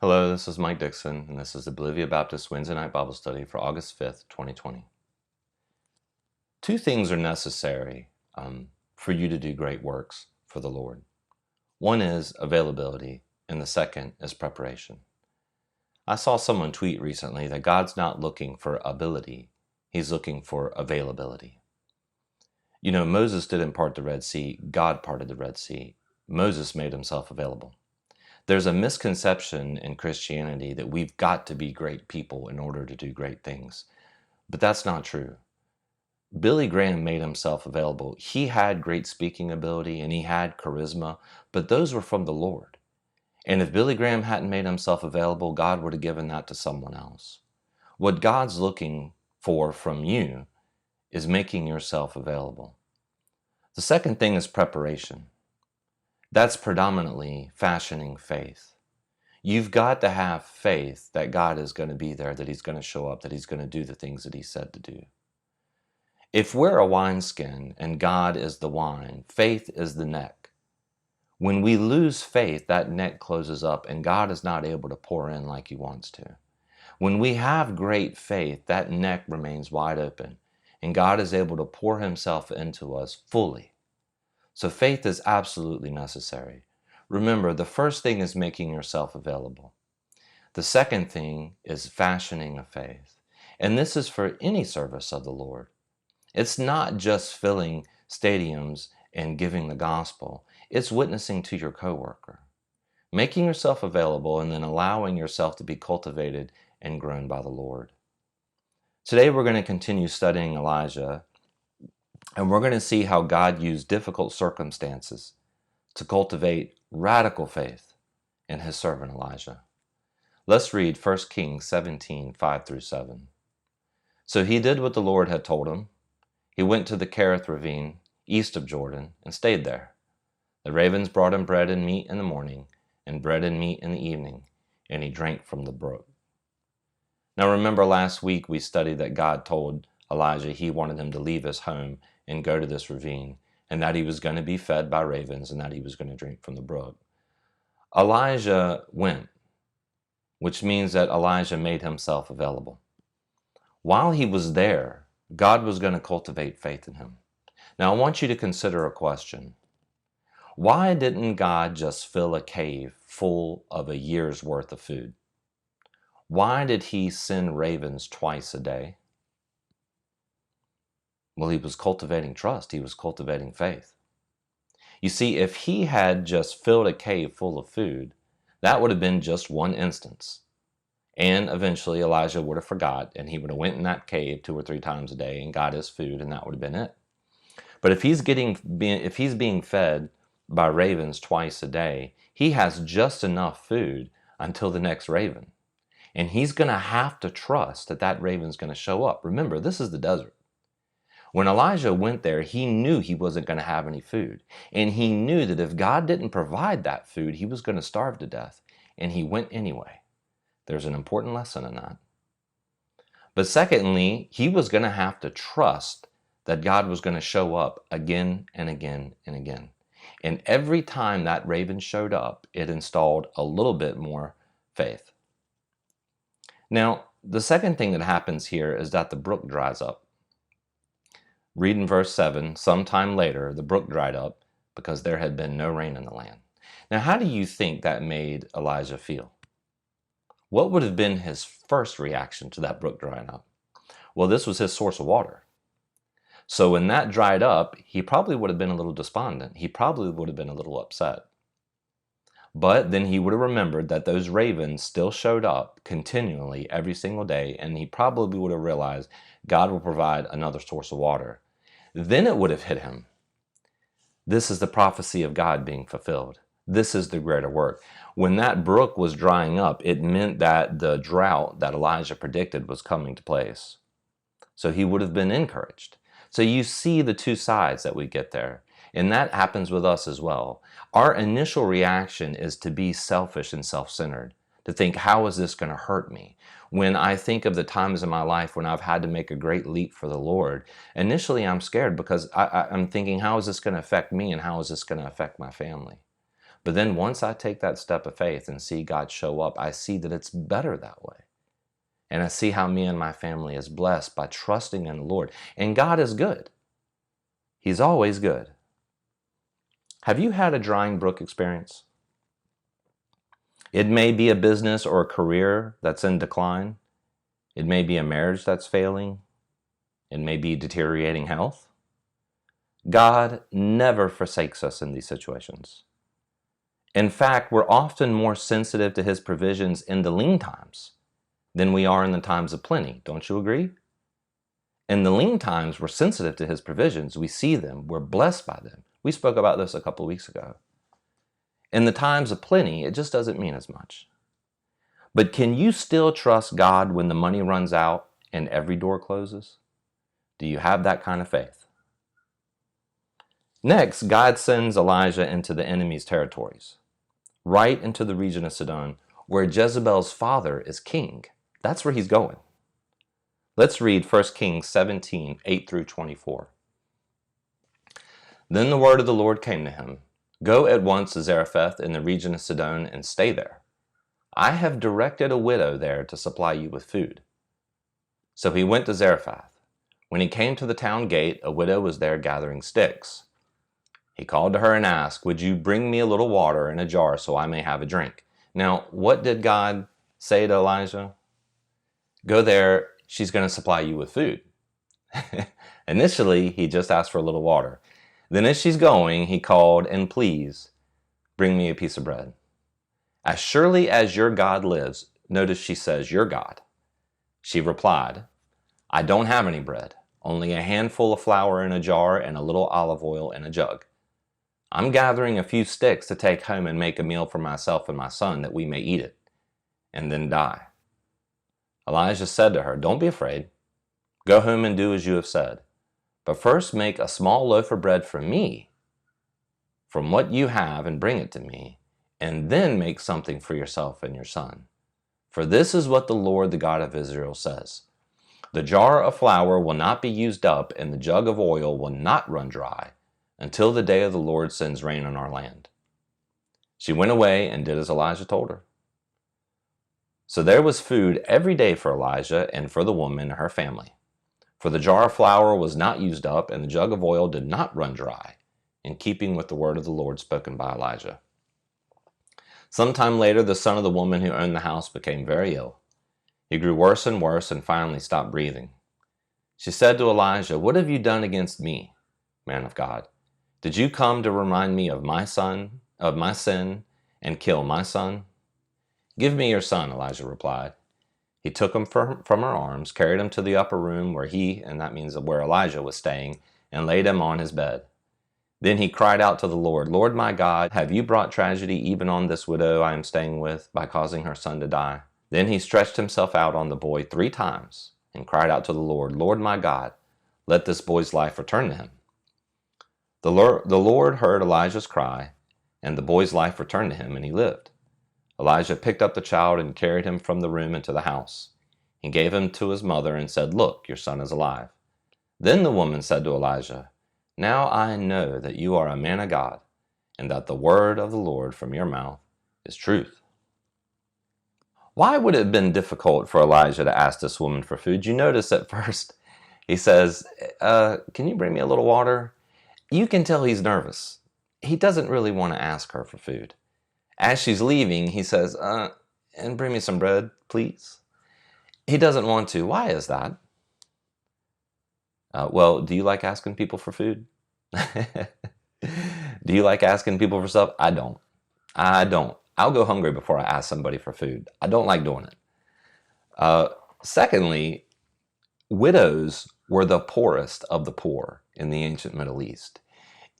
Hello, this is Mike Dixon, and this is the Bolivia Baptist Wednesday Night Bible Study for August 5th, 2020. Two things are necessary for you to do great works for the Lord. One is availability, and the second is preparation. I saw someone tweet recently that God's not looking for ability, He's looking for availability. You know, Moses didn't part the Red Sea, God parted the Red Sea. Moses made himself available. There's a misconception in Christianity that we've got to be great people in order to do great things. But that's not true. Billy Graham made himself available. He had great speaking ability and he had charisma, but those were from the Lord. And if Billy Graham hadn't made himself available, God would have given that to someone else. What God's looking for from you is making yourself available. The second thing is preparation. That's predominantly fashioning faith. You've got to have faith that God is going to be there, that He's going to show up, that He's going to do the things that He said to do. If we're a wineskin and God is the wine, faith is the neck. When we lose faith, that neck closes up and God is not able to pour in like He wants to. When we have great faith, that neck remains wide open and God is able to pour Himself into us fully. So faith is absolutely necessary. Remember, the first thing is making yourself available. The second thing is fashioning a faith. And this is for any service of the Lord. It's not just filling stadiums and giving the gospel. It's witnessing to your coworker. Making yourself available and then allowing yourself to be cultivated and grown by the Lord. Today we're going to continue studying Elijah, and we're going to see how God used difficult circumstances to cultivate radical faith in His servant Elijah. Let's read 1 Kings 17, 5-7. So he did what the Lord had told him. He went to the Kerith ravine, east of Jordan, and stayed there. The ravens brought him bread and meat in the morning, and bread and meat in the evening, and he drank from the brook. Now remember last week we studied that God told Elijah He wanted him to leave his home and go to this ravine, and that he was going to be fed by ravens, and that he was going to drink from the brook. Elijah went, which means that Elijah made himself available. While he was there, God was going to cultivate faith in him. Now I want you to consider a question. Why didn't God just fill a cave full of a year's worth of food? Why did He send ravens twice a day? Well, He was cultivating trust. He was cultivating faith. You see, if He had just filled a cave full of food, that would have been just one instance. And eventually Elijah would have forgot, and he would have went in that cave 2 or 3 times a day and got his food, and that would have been it. But if he's being fed by ravens twice a day, he has just enough food until the next raven. And he's going to have to trust that that raven's going to show up. Remember, this is the desert. When Elijah went there, he knew he wasn't going to have any food. And he knew that if God didn't provide that food, he was going to starve to death. And he went anyway. There's an important lesson in that. But secondly, he was going to have to trust that God was going to show up again and again and again. And every time that raven showed up, it installed a little bit more faith. Now, the second thing that happens here is that the brook dries up. Read in verse 7, sometime later, the brook dried up because there had been no rain in the land. Now, how do you think that made Elijah feel? What would have been his first reaction to that brook drying up? Well, this was his source of water. So when that dried up, he probably would have been a little despondent. He probably would have been a little upset. But then he would have remembered that those ravens still showed up continually every single day, and he probably would have realized God will provide another source of water. Then it would have hit him. This is the prophecy of God being fulfilled. This is the greater work. When that brook was drying up, it meant that the drought that Elijah predicted was coming to place. So he would have been encouraged. So you see the two sides that we get there. And that happens with us as well. Our initial reaction is to be selfish and self-centered, to think, how is this going to hurt me? When I think of the times in my life when I've had to make a great leap for the Lord, initially I'm scared because I'm thinking, how is this going to affect me and how is this going to affect my family? But then once I take that step of faith and see God show up, I see that it's better that way. And I see how me and my family is blessed by trusting in the Lord. And God is good. He's always good. Have you had a drying brook experience? It may be a business or a career that's in decline. It may be a marriage that's failing. It may be deteriorating health. God never forsakes us in these situations. In fact, we're often more sensitive to His provisions in the lean times than we are in the times of plenty. Don't you agree? In the lean times, we're sensitive to His provisions. We see them. We're blessed by them. We spoke about this a couple of weeks ago. In the times of plenty, it just doesn't mean as much. But can you still trust God when the money runs out and every door closes? Do you have that kind of faith? Next, God sends Elijah into the enemy's territories, right into the region of Sidon, where Jezebel's father is king. That's where he's going. Let's read 1 Kings 17, 8 through 24. Then the word of the Lord came to him, "Go at once to Zarephath in the region of Sidon and stay there. I have directed a widow there to supply you with food." So he went to Zarephath. When he came to the town gate, a widow was there gathering sticks. He called to her and asked, "Would you bring me a little water in a jar so I may have a drink?" Now, what did God say to Elijah? Go there, she's going to supply you with food. Initially, he just asked for a little water. Then as she's going, he called, "And please, bring me a piece of bread." "As surely as your God lives," notice she says, "your God." She replied, "I don't have any bread, only a handful of flour in a jar and a little olive oil in a jug. I'm gathering a few sticks to take home and make a meal for myself and my son that we may eat it, and then die." Elijah said to her, "Don't be afraid. Go home and do as you have said. But first make a small loaf of bread for me from what you have and bring it to me, and then make something for yourself and your son. For this is what the Lord, the God of Israel, says. The jar of flour will not be used up, and the jug of oil will not run dry, until the day of the Lord sends rain on our land." She went away and did as Elijah told her. So there was food every day for Elijah and for the woman and her family. For the jar of flour was not used up, and the jug of oil did not run dry, in keeping with the word of the Lord spoken by Elijah. Sometime later, the son of the woman who owned the house became very ill. He grew worse and worse and finally stopped breathing. She said to Elijah, "What have you done against me, man of God? Did you come to remind me of my sin, and kill my son?" "Give me your son," Elijah replied. He took him from her arms, carried him to the upper room where and that means where Elijah was staying, and laid him on his bed. Then he cried out to the Lord, "Lord my God, have you brought tragedy even on this widow I am staying with by causing her son to die?" Then he stretched himself out on the boy 3 times and cried out to the Lord, "Lord my God, let this boy's life return to him." The Lord heard Elijah's cry, and the boy's life returned to him, and he lived. Elijah picked up the child and carried him from the room into the house. He gave him to his mother and said, "Look, your son is alive." Then the woman said to Elijah, "Now I know that you are a man of God, and that the word of the Lord from your mouth is truth." Why would it have been difficult for Elijah to ask this woman for food? You notice at first he says, "Can you bring me a little water?" You can tell he's nervous. He doesn't really want to ask her for food. As she's leaving, he says, "And bring me some bread, please." He doesn't want to. Why is that? Well, do you like asking people for food? Do you like asking people for stuff? I don't. I'll go hungry before I ask somebody for food. I don't like doing it. Secondly, widows were the poorest of the poor in the ancient Middle East.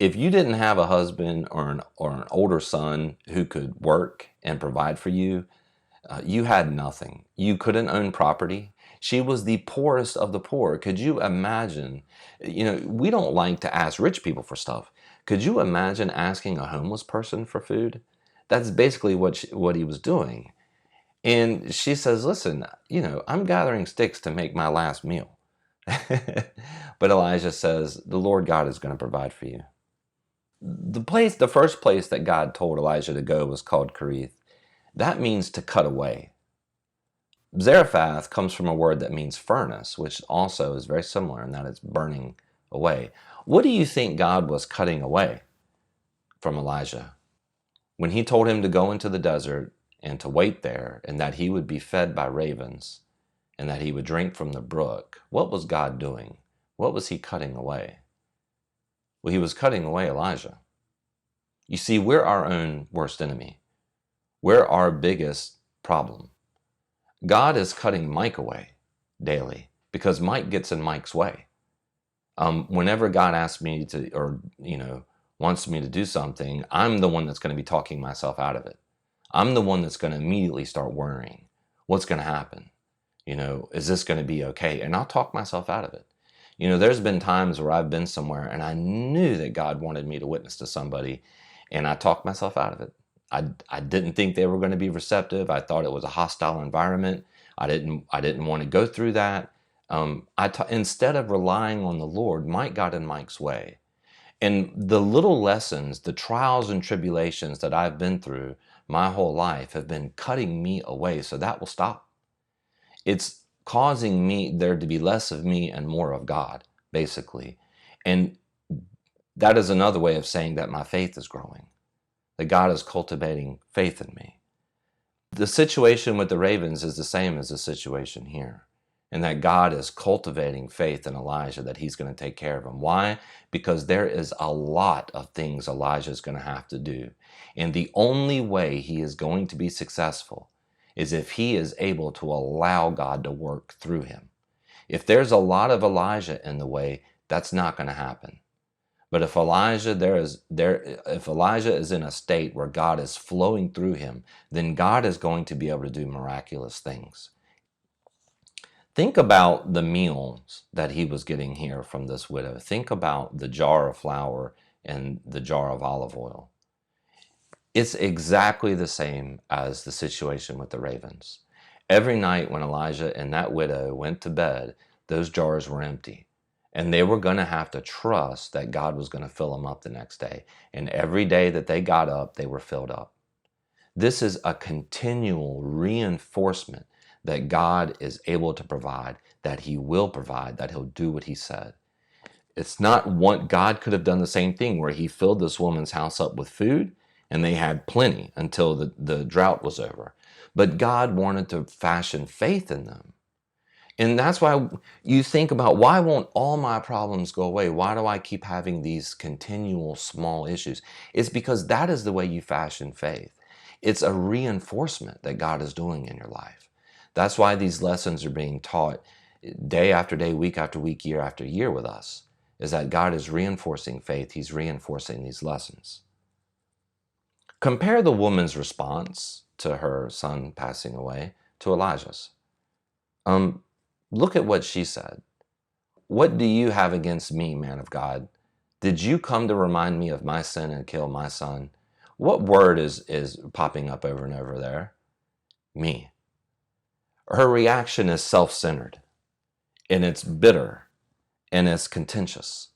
If you didn't have a husband or an older son who could work and provide for you, you had nothing. You couldn't own property. She was the poorest of the poor. Could you imagine? We don't like to ask rich people for stuff. Could you imagine asking a homeless person for food? That's basically what he was doing. And she says, "Listen, I'm gathering sticks to make my last meal." But Elijah says, "The Lord God is going to provide for you." The first place that God told Elijah to go was called Kerith. That means to cut away. Zarephath comes from a word that means furnace, which also is very similar in that it's burning away. What do you think God was cutting away from Elijah? When he told him to go into the desert and to wait there, and that he would be fed by ravens, and that he would drink from the brook, what was God doing? What was he cutting away? Well, he was cutting away Elijah. You see, we're our own worst enemy. We're our biggest problem. God is cutting Mike away daily because Mike gets in Mike's way. Whenever God asks me to, or, wants me to do something, I'm the one that's going to be talking myself out of it. I'm the one that's going to immediately start worrying. What's going to happen? Is this going to be okay? And I'll talk myself out of it. There's been times where I've been somewhere and I knew that God wanted me to witness to somebody, and I talked myself out of it. I didn't think they were going to be receptive. I thought it was a hostile environment. I didn't want to go through that. Instead of relying on the Lord, Mike got in Mike's way. And the little lessons, the trials and tribulations that I've been through my whole life have been cutting me away. So that will stop. It's causing me there to be less of me and more of God, basically. And that is another way of saying that my faith is growing, that God is cultivating faith in me. The situation with the ravens is the same as the situation here, and that God is cultivating faith in Elijah that he's going to take care of him. Why? Because there is a lot of things Elijah is going to have to do. And the only way he is going to be successful is if he is able to allow God to work through him. If there's a lot of Elijah in the way, that's not going to happen. But if Elijah is in a state where God is flowing through him, then God is going to be able to do miraculous things. Think about the meals that he was getting here from this widow. Think about the jar of flour and the jar of olive oil. It's exactly the same as the situation with the ravens. Every night when Elijah and that widow went to bed, those jars were empty. And they were going to have to trust that God was going to fill them up the next day. And every day that they got up, they were filled up. This is a continual reinforcement that God is able to provide, that he will provide, that he'll do what he said. It's not one, God could have done the same thing where he filled this woman's house up with food and they had plenty until the drought was over. But God wanted to fashion faith in them. And that's why you think about, why won't all my problems go away? Why do I keep having these continual small issues? It's because that is the way you fashion faith. It's a reinforcement that God is doing in your life. That's why these lessons are being taught day after day, week after week, year after year with us, is that God is reinforcing faith. He's reinforcing these lessons. Compare the woman's response to her son passing away to Elijah's. Look at what she said. What do you have against me, man of God? Did you come to remind me of my sin and kill my son? What word is popping up over and over there? Me. Her reaction is self-centered, and it's bitter, and it's contentious.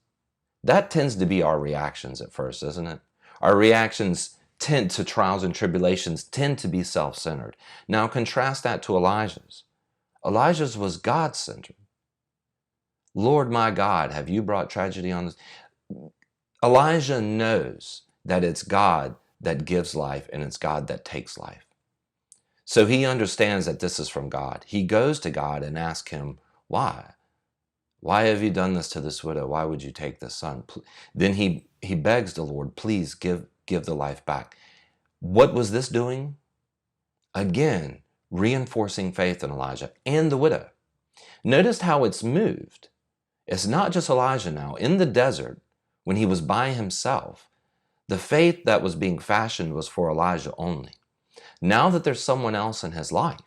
That tends to be our reactions at first, isn't it? Our reactions to trials and tribulations tend to be self-centered. Now contrast that to Elijah's. Elijah's was God-centered. Lord my God, have you brought tragedy on this? Elijah knows that it's God that gives life and it's God that takes life. So he understands that this is from God. He goes to God and asks him, why? Why have you done this to this widow? Why would you take this son? Then he begs the Lord, please give the life back. What was this doing? Again, reinforcing faith in Elijah and the widow. Notice how it's moved. It's not just Elijah now. In the desert, when he was by himself, the faith that was being fashioned was for Elijah only. Now that there's someone else in his life,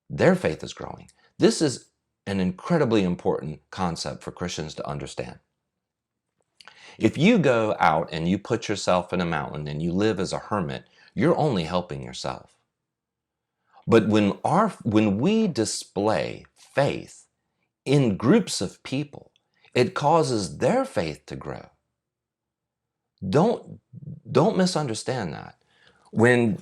their faith is growing. This is an incredibly important concept for Christians to understand. If you go out and you put yourself in a mountain and you live as a hermit, you're only helping yourself. But when we display faith in groups of people, it causes their faith to grow. Don't don't misunderstand that. When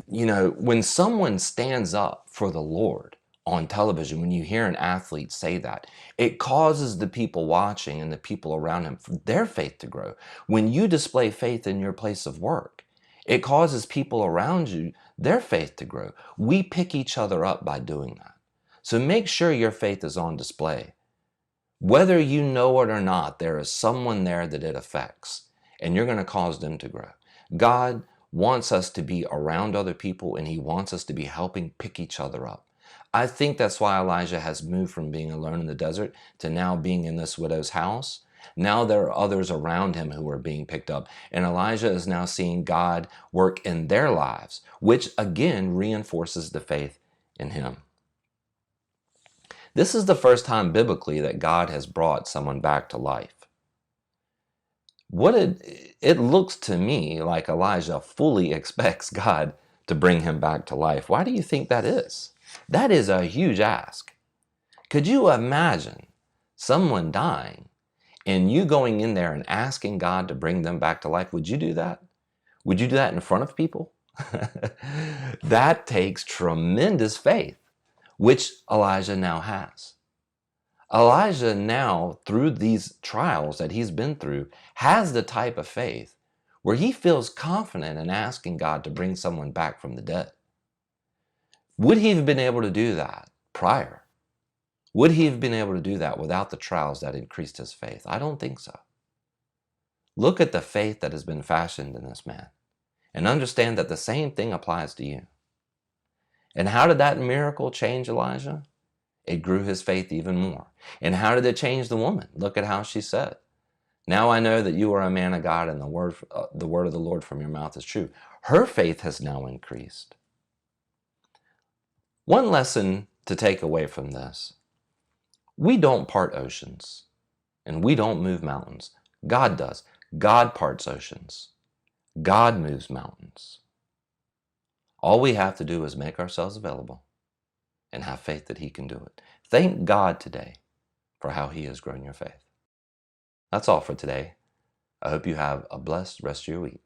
when someone stands up for the Lord on television, when you hear an athlete say that, it causes the people watching and the people around him for their faith to grow. When you display faith in your place of work, it causes people around you their faith to grow. We pick each other up by doing that. So make sure your faith is on display. Whether you know it or not, there is someone there that it affects, and you're going to cause them to grow. God wants us to be around other people, and he wants us to be helping pick each other up. I think that's why Elijah has moved from being alone in the desert to now being in this widow's house. Now there are others around him who are being picked up, and Elijah is now seeing God work in their lives, which again reinforces the faith in him. This is the first time biblically that God has brought someone back to life. It looks to me like Elijah fully expects God to bring him back to life. Why do you think that is? That is a huge ask. Could you imagine someone dying and you going in there and asking God to bring them back to life? Would you do that? Would you do that in front of people? That takes tremendous faith, which Elijah now has. Elijah now, through these trials that he's been through, has the type of faith where he feels confident in asking God to bring someone back from the dead. Would he have been able to do that prior? Would he have been able to do that without the trials that increased his faith? I don't think so. Look at the faith that has been fashioned in this man and understand that the same thing applies to you. And how did that miracle change Elijah? It grew his faith even more. And how did it change the woman? Look at how she said, "Now I know that you are a man of God and the word of the Lord from your mouth is true." Her faith has now increased. One lesson to take away from this: we don't part oceans and we don't move mountains. God does. God parts oceans. God moves mountains. All we have to do is make ourselves available and have faith that he can do it. Thank God today for how he has grown your faith. That's all for today. I hope you have a blessed rest of your week.